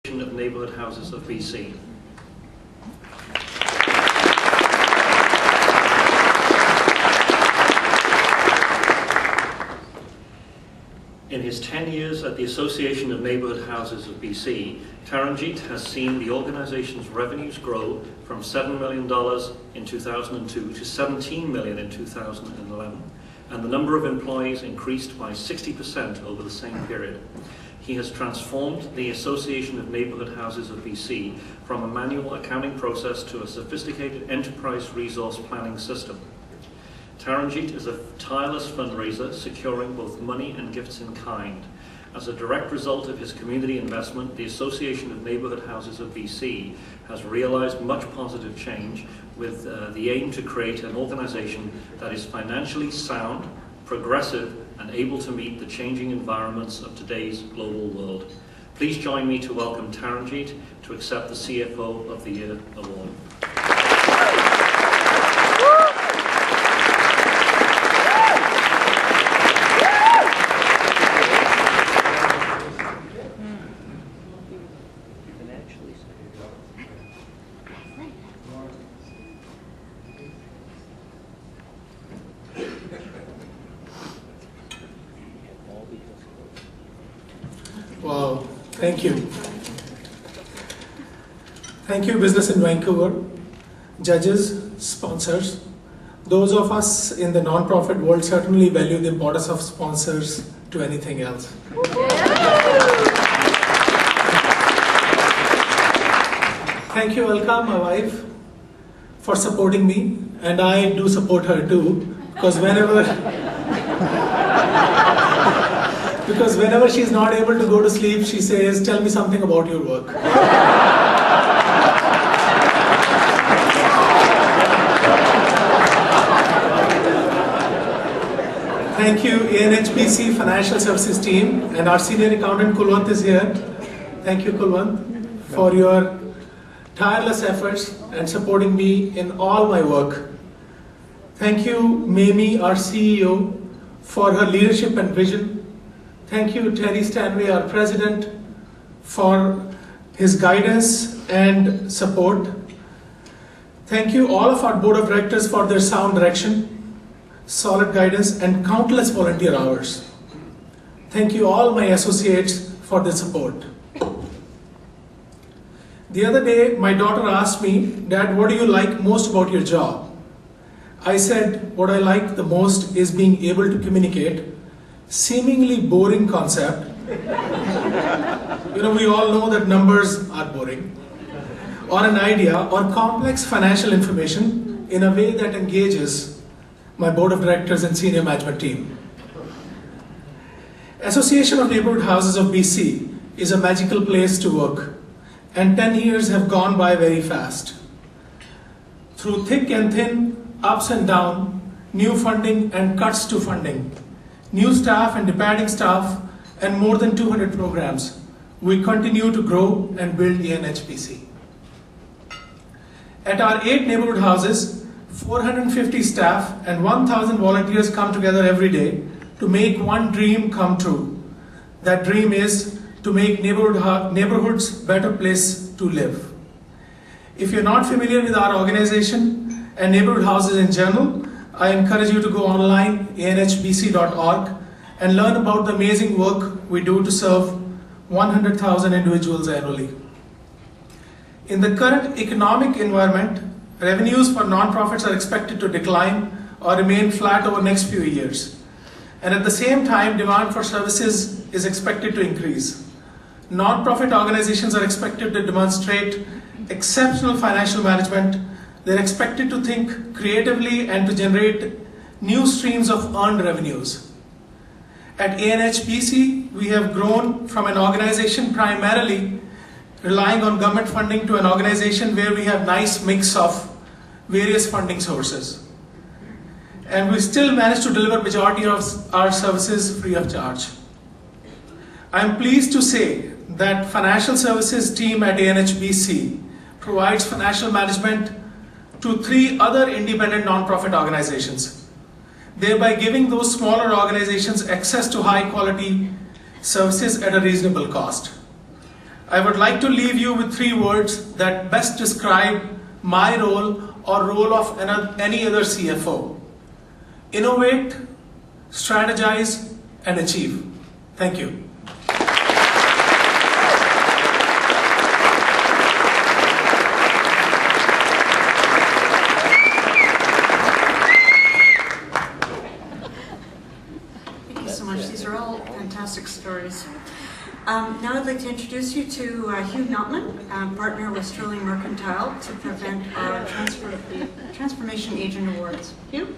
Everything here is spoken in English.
of Neighbourhood Houses of BC. In his 10 years at the Association of Neighbourhood Houses of BC, Taranjeet has seen the organisation's revenues grow from $7 million in 2002 to $17 million in 2011, and the number of employees increased by 60% over the same period. He has transformed the Association of Neighbourhood Houses of BC from a manual accounting process to a sophisticated enterprise resource planning system. Taranjeet is a tireless fundraiser, securing both money and gifts in kind. As a direct result of his community investment, the Association of Neighbourhood Houses of BC has realised much positive change with the aim to create an organisation that is financially sound, progressive, and able to meet the changing environments of today's global world. Please join me to welcome Taranjeet to accept the CFO of the Year award. Wow, thank you. Thank you, Business in Vancouver, judges, sponsors. Those of us in the non-profit world certainly value the importance of sponsors to anything else. Thank you, Alka, my wife, for supporting me, and I do support her too, because whenever she's not able to go to sleep, she says, "Tell me something about your work." Thank you, ANHBC Financial Services team, and our senior accountant Kulwant is here. Thank you, Kulwant, for your tireless efforts and supporting me in all my work. Thank you, Mamie, our CEO, for her leadership and vision. Thank you, Terry Stanway, our president, for his guidance and support. Thank you, all of our board of directors, for their sound direction, solid guidance, and countless volunteer hours. Thank you, all my associates, for their support. The other day, my daughter asked me, "Dad, what do you like most about your job?" I said, what I like the most is being able to communicate seemingly boring concept. We all know that numbers are boring, or an idea or complex financial information in a way that engages my board of directors and senior management team. Association of Neighbourhood Houses of BC is a magical place to work, and 10 years have gone by very fast. Through thick and thin, ups and downs, new funding and cuts to funding, new staff and departing staff, and more than 200 programs, we continue to grow and build ANHBC. At our 8 neighborhood houses, 450 staff and 1,000 volunteers come together every day to make one dream come true. That dream is to make neighborhoods better place to live. If you're not familiar with our organization and neighborhood houses in general, I encourage you to go online, anhbc.org, and learn about the amazing work we do to serve 100,000 individuals annually. In the current economic environment, revenues for nonprofits are expected to decline or remain flat over the next few years. And at the same time, demand for services is expected to increase. Nonprofit organizations are expected to demonstrate exceptional financial management. They're expected to think creatively and to generate new streams of earned revenues. At ANHBC, we have grown from an organization primarily relying on government funding to an organization where we have a nice mix of various funding sources. And we still manage to deliver majority of our services free of charge. I'm pleased to say that financial services team at ANHBC provides financial management to 3 other independent nonprofit organizations, thereby giving those smaller organizations access to high quality services at a reasonable cost. I would like to leave you with 3 words that best describe my role or role of any other CFO. Innovate, strategize, and achieve. Thank you. Thank you so much. These are all fantastic stories. Now I'd like to introduce you to Hugh Notman, partner with Sterling Mercantile, to present our Transformation Agent Awards. Hugh?